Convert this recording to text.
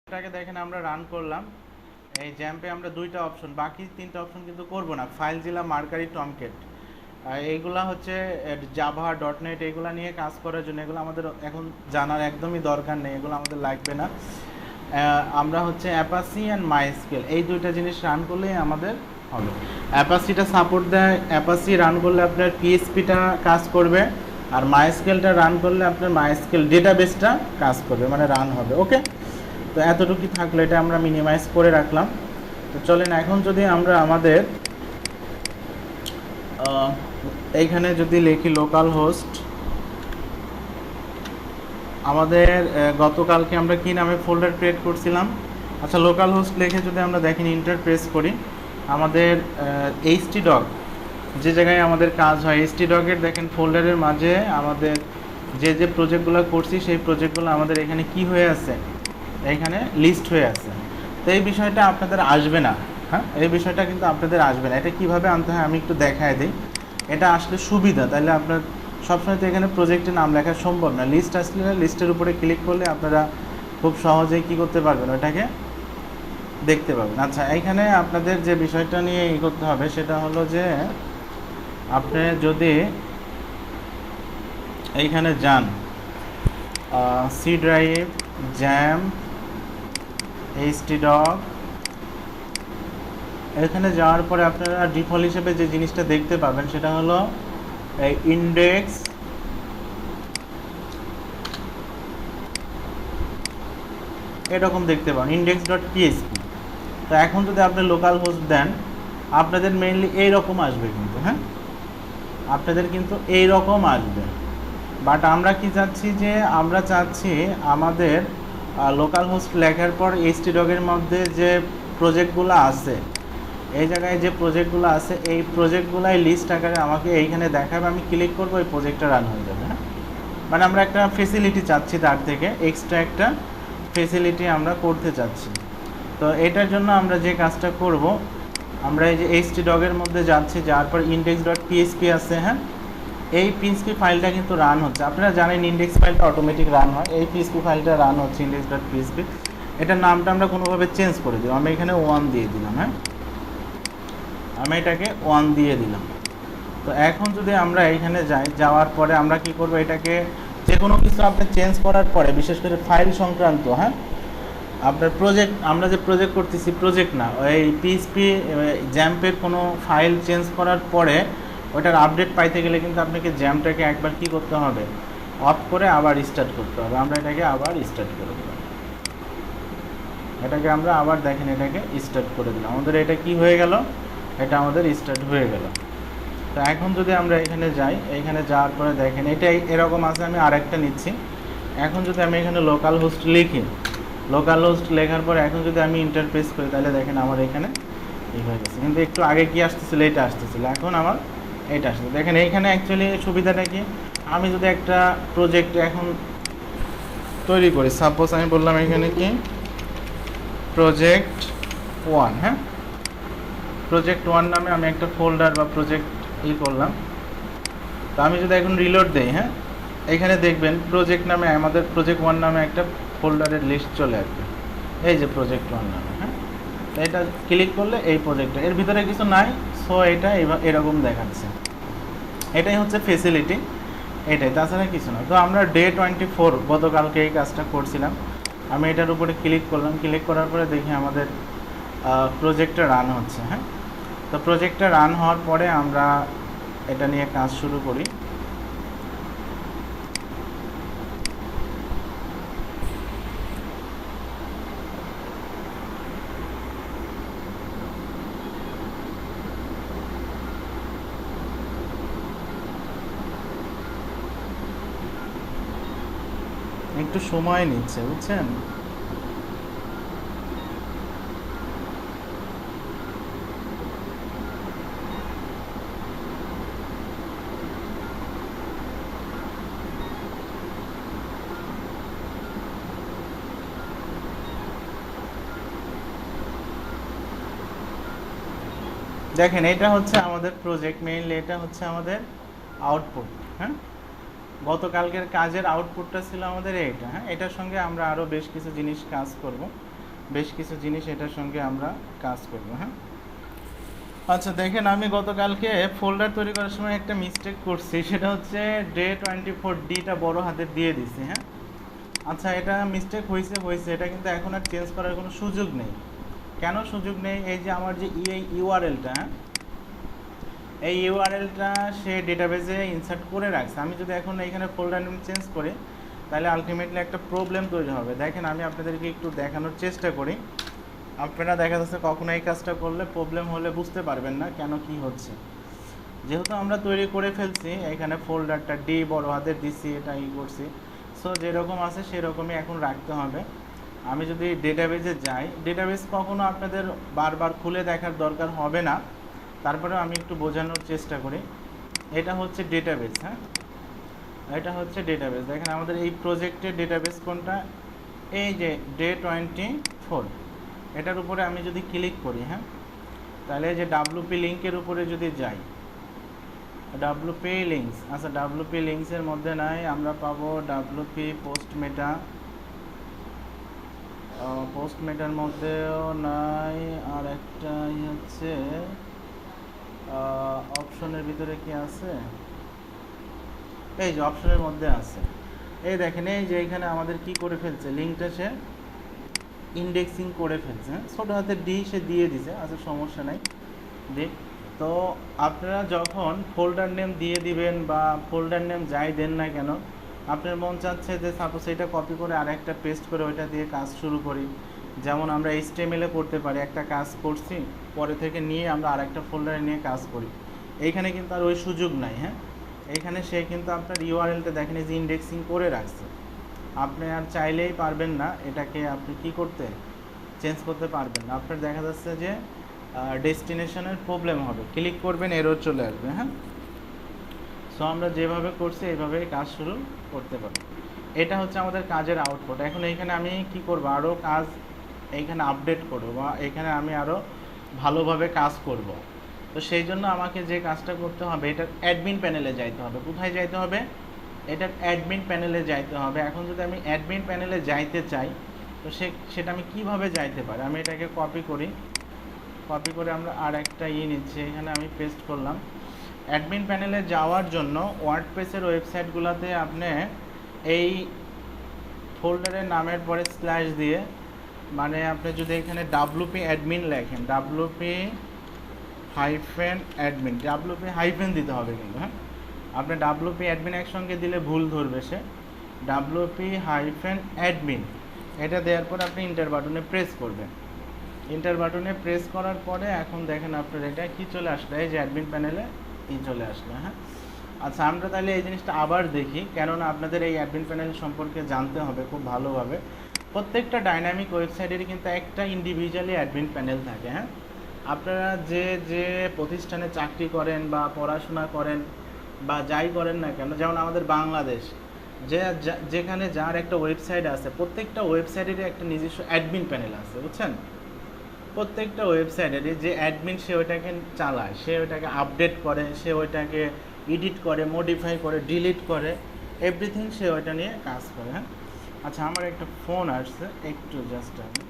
এটাকে দেখেন আমরা রান করলাম। এই জ্যাম্পে আমরা দুইটা অপশন, বাকি তিনটা অপশন কিন্তু করব না। ফাইলজিলা, মার্কারি, টমকেট, এইগুলা হচ্ছে জাভা, ডটনেট এগুলা নিয়ে কাজ করার জন্য। এগুলো আমাদের এখন জানার একদমই দরকার নেই, এগুলো আমাদের লাগবে না। আমরা হচ্ছে অ্যাপাসি অ্যান্ড মাইস্কেল এই দুইটা জিনিস রান করলেই আমাদের হবে। অ্যাপাসিটা সাপোর্ট দেয়, অ্যাপাসি রান করলে আপনার পিএসপিটা কাজ করবে, আর মাইস্কেলটা রান করলে আপনার মাইস্কেল ডেটাবেসটা কাজ করবে, মানে রান হবে। ওকে, তো এতটুকু থাকলো, এটা আমরা মিনিমাইজ করে রাখলাম। তো চলেন এখন যদি আমরা আমাদের এইখানে যদি লিখি লোকাল হোস্ট, আমাদের গতকালকে আমরা কি নামে ফোল্ডার ক্রিয়েট করছিলাম? আচ্ছা, লোকাল হোস্ট লিখে যদি আমরা দেখেন ইন্টার প্রেস করি, আমাদের htdoc যে জায়গায় আমাদের কাজ হয়, htdoc-এর দেখেন ফোল্ডারের মাঝে আমাদের যে যে প্রজেক্টগুলো করছি সেই প্রজেক্টগুলো আমাদের এখানে কি হয়ে আছে, এখানে লিস্ট হয়ে আছে। তো এই বিষয়টা আপনাদের আসবে না, হ্যাঁ, এই বিষয়টা কিন্তু আপনাদের আসবে না। এটা কিভাবে আনতে হয় আমি একটু দেখায় দিই। এটা আসলে সুবিধা, তাহলে আপনার সবসময় তো এখানে প্রজেক্টের নাম লেখা সম্ভব না। লিস্ট আসলে লিস্টের উপরে ক্লিক করলে আপনারা খুব সহজেই কী করতে পারবেন, ওটাকে দেখতে পাবেন। আচ্ছা, এইখানে আপনাদের যে বিষয়টা নিয়ে ই করতে হবে সেটা হলো যে আপনি যদি এইখানে যান সি ড্রাইভ, জ্যাম, htdoc, এখানে যাওয়ার পরে আপনারা ডিফল্ট হিসেবে যে জিনিসটা দেখতে পাবেন সেটা হলো এই ইন্ডেক্স, এরকম দেখতে পাবেন index.php। তো এখন যদি আপনি লোকাল হোস্ট দেন আপনাদের মেইনলি এইরকম আসবে কিন্তু, হ্যাঁ, আপনাদের কিন্তু এইরকম আসবে। বাট আমরা কি চাচ্ছি, যে আমরা চাচ্ছি আমাদের লোকাল হোস্ট লেখার পর htdoc-এর মধ্যে যে প্রজেক্টগুলো আছে, এই জায়গায় যে প্রজেক্টগুলো আছে এই প্রজেক্টগুলাই লিস্ট আকারে আমাকে এইখানে দেখাবে। আমি ক্লিক করবো, এই প্রজেক্টটা রান হয়ে যাবে, হ্যাঁ। মানে আমরা একটা ফেসিলিটি চাচ্ছি, তার থেকে এক্সট্রা একটা ফেসিলিটি আমরা করতে চাচ্ছি। তো এটার জন্য আমরা যে কাজটা করব, আমরা এই যে htdoc-এর মধ্যে যাচ্ছি, যাওয়ার পর index.php আছে, হ্যাঁ, এই পিএসপি ফাইলটা কিন্তু রান হচ্ছে। আপনারা জানেন ইন্ডেক্স ফাইলটা অটোমেটিক রান হয়, এই পিএসপি ফাইলটা রান হচ্ছে index.php। এটার নামটা আমরা কোনোভাবে চেঞ্জ করে দিই, আমি এখানে 1 দিয়ে দিলাম, হ্যাঁ, আমি এটাকে 1 দিয়ে দিলাম। তো এখন যদি আমরা এইখানে যাই, যাওয়ার পরে আমরা কি করব, এটাকে যে কোনো কিছু আপনি চেঞ্জ করার পরে, বিশেষ করে ফাইল সংক্রান্ত, হ্যাঁ, আপনার প্রজেক্ট, আমরা যে প্রজেক্ট করতেছি প্রজেক্ট না, ওই পিএসপি জ্যাম্পের কোনো ফাইল চেঞ্জ করার পরে ওটার আপডেট পাইতে গেলে কিন্তু আপনাকে জ্যাম্পটাকে একবার কি করতে হবে, অফ করে আবার স্টার্ট করতে হবে। আমরা এটাকে আবার স্টার্ট করে দিলাম, এটাকে আমরা আবার দেখেন এটাকে স্টার্ট করে দিলাম, আমাদের এটা কি হয়ে গেল, এটা আমাদের স্টার্ট হয়ে গেল। তো এখন যদি আমরা এখানে যাই, এইখানে যাওয়ার পরে দেখেন এটা এরকম আছে, আমি আরেকটা নিচ্ছি। এখন যদি আমি এখানে লোকাল হোস্ট লিখি, লোকাল হোস্ট লেখার পরে এখন যদি আমি ইন্টারপ্রেস করি, তাহলে দেখেন আমার এখানে এই হয়ে গেছে। কিন্তু একটু আগে কি আসতেছিল, এটা আসতেছিল, এখন আমার এটা আসছে। দেখেন এইখানে অ্যাকচুয়ালি সুবিধাটা কি, আমি যদি একটা প্রজেক্ট এখন তৈরি করি, সাপোজ আমি বললাম এখানে কি প্রজেক্ট 1, হ্যাঁ, প্রজেক্ট 1 নামে আমি একটা ফোল্ডার বা প্রজেক্ট করলাম। তো আমি যদি এখন রিলোড দেই, হ্যাঁ, এখানে দেখবেন প্রজেক্ট নামে আমাদের প্রজেক্ট 1 নামে একটা ফোল্ডারের লিস্ট চলে আসবে, এই যে প্রজেক্ট 1 নামে, হ্যাঁ। তো এটা ক্লিক করলে এই প্রজেক্টটা, এর ভিতরে কিছু নাই, সো এটা এরকম দেখাচ্ছে। এটাই হচ্ছে ফেসিলিটি, এটাই, তাছাড়া কিছু না। তো আমরা ডে 24 গতকালকে এই কাজটা করছিলাম। আমি এটার উপরে ক্লিক করলাম, ক্লিক করার পরে দেখি আমাদের প্রজেক্টটা রান হচ্ছে, হ্যাঁ। তো প্রজেক্টটা রান হওয়ার পরে আমরা এটা নিয়ে কাজ শুরু করি। একটু সময় নিচ্ছে, বুঝছেন। দেখেন এটা হচ্ছে আমাদের প্রজেক্ট, মেইনলি এটা হচ্ছে আমাদের আউটপুট, হ্যাঁ। গতকালকের কাজের আউটপুটটা ছিল আমাদের এইটা, হ্যাঁ। এটার সঙ্গে আমরা আরও বেশ কিছু জিনিস কাজ করব। বেশ কিছু জিনিস এটার সঙ্গে আমরা কাজ করব। হ্যাঁ, আচ্ছা দেখেন, আমি গতকালকে ফোল্ডার তৈরি করার সময় একটা মিস্টেক করছি, সেটা হচ্ছে day24dটা বড় হাতের দিয়ে দিছি। হ্যাঁ, আচ্ছা এটা মিস্টেক হয়েছে, এটা কিন্তু এখন আর চেঞ্জ করার কোনো সুযোগ নেই। কেন সুযোগ নেই? এই যে আমার যে ইউআরএলটা, এই ইউআরএলটা সে ডেটাবেজে ইনসার্ট করে রাখছে। আমি যদি এখন এইখানে ফোল্ডার নেম চেঞ্জ করি, তাহলে আলটিমেটলি একটা প্রবলেম তৈরি হবে। দেখেন, আমি আপনাদেরকে একটু দেখানোর চেষ্টা করি। আপনারা দেখা যাচ্ছে কখনো এই কাজটা করলে প্রবলেম হলে বুঝতে পারবেন না কেন কি হচ্ছে। যেহেতু আমরা তৈরি করে ফেলছি, এখানে ফোল্ডারটা ডি বড় হাতের দিছি, এটা করছি, সো যেরকম আছে সেরকমই এখন রাখতে হবে। আমি যদি ডেটাবেজে যাই, ডেটাবেজ কখনো আপনাদের বারবার খুলে দেখার দরকার হবে না, তারপরে আমি একটু বোঝানোর চেষ্টা করি। এটা হচ্ছে ডেটাবেজ। হ্যাঁ, এটা হচ্ছে ডেটাবেজ। দেখেন আমাদের এই প্রজেক্টের ডেটাবেজ কোনটা? এই যে day24, এটার উপরে আমি যদি ক্লিক করি, হ্যাঁ, তাহলে যে ডাব্লুপি লিঙ্কের উপরে যদি যাই, ডাব্লুপি লিঙ্কস, আচ্ছা ডাব্লুপি লিঙ্কসের মধ্যে নাই, আমরা পাবো ডাব্লুপি পোস্ট মেটার মধ্যেও নাই, আর একটা হচ্ছে অপশনের ভিতরে কি আছে, এই যে অপশনের মধ্যে আছে। এই দেখেন, এই যে এখানে আমাদের কি করে ফেলছে, লিঙ্কটা সে ইন্ডেক্সিং করে ফেলছে। ছোটো হাতে ডি সে দিয়ে দিছে, আচ্ছা সমস্যা নাই, দেখ। তো আপনারা যখন ফোল্ডার নেম দিয়ে দিবেন বা ফোল্ডার নেম যাই দেন না কেন, আপনার মন চাচ্ছে যে সাপোজ এটা কপি করে আরেকটা পেস্ট করে ওইটা দিয়ে কাজ শুরু করি। যেমন আমরা HTML এ করতে পারি, একটা কাজ করছি, পরে থেকে নিয়ে আমরা আরেকটা ফোল্ডারে নিয়ে কাজ করি। এইখানে কিন্তু আর ওই সুযোগ নাই। হ্যাঁ, এইখানে সে কিন্তু আপনার ইউআরএলটা দেখেন যে ইন্ডেক্সিং করে রাখছে। আপনি আর চাইলেই পারবেন না এটাকে আপনি কি করতে, চেঞ্জ করতে পারবেন না। আপনার দেখা যাচ্ছে যে ডেস্টিনেশনের প্রবলেম হবে, ক্লিক করবেন এরর চলে আসবে। হ্যাঁ, সো আমরা যেভাবে করছি এইভাবেই কাজ শুরু করতে পারি। এটা হচ্ছে আমাদের কাজের আউটপুট। এখন এইখানে আমি কি করব, আরও কাজ এইখানে আপডেট করব বা এখানে আমি আরও ভালোভাবে কাজ করব। তো সেই জন্য আমাকে যে কাজটা করতে হবে, এটার অ্যাডমিন প্যানেলে যাইতে হবে। কোথায় যাইতে হবে? এটার অ্যাডমিন প্যানেলে যাইতে হবে। এখন যদি আমি অ্যাডমিন প্যানেলে যাইতে চাই, তো সেটা আমি কিভাবে যাইতে পারি? আমি এটাকে কপি করে আমরা আর একটা নিচ্ছি, এখানে আমি পেস্ট করলাম। অ্যাডমিন প্যানেলে যাওয়ার জন্য ওয়ার্ডপ্রেসের ওয়েবসাইটগুলোতে আপনি এই ফোল্ডারের নামের পরে স্ল্যাশ দিয়ে, মানে আপনি যদি এখানে ডাব্লুপি অ্যাডমিন লেখেন, ডাব্লুপি হাইফেন দিতে হবে কিন্তু। হ্যাঁ, আপনি ডাব্লুপি অ্যাডমিন একসঙ্গে দিলে ভুল ধরবে সে। ডাব্লুপি অ্যাডমিন এটা দেওয়ার পর আপনি ইন্টার বাটনে প্রেস করবেন। ইন্টার বাটনে প্রেস করার পরে এখন দেখেন আপনার এটা কি চলে আসলো, এই যে অ্যাডমিন প্যানেলে চলে আসলো। হ্যাঁ, আচ্ছা আমরা তাহলে এই জিনিসটা আবার দেখি, কেননা আপনাদের এই অ্যাডমিন প্যানেল সম্পর্কে জানতে হবে খুব ভালোভাবে। প্রত্যেকটা ডাইনামিক ওয়েবসাইটেরই কিন্তু একটা ইন্ডিভিজুয়ালি অ্যাডমিন প্যানেল থাকে। হ্যাঁ, আপনারা যে প্রতিষ্ঠানে চাকরি করেন বা পড়াশোনা করেন বা যাই করেন না কেন, যেমন আমাদের বাংলাদেশ, যেখানে যার একটা ওয়েবসাইট আছে, প্রত্যেকটা ওয়েবসাইটেরই একটা নিজস্ব অ্যাডমিন প্যানেল আছে, বুঝছেন? প্রত্যেকটা ওয়েবসাইটেরই যে অ্যাডমিন, সে ওইটাকে চালায়, সে ওইটাকে আপডেট করে, সে ওইটাকে এডিট করে, মডিফাই করে, ডিলিট করে, এভরিথিং সে ওইটা নিয়ে কাজ করে। হ্যাঁ, আচ্ছা আমার একটা ফোন আসছে, একটু জাস্ট আমি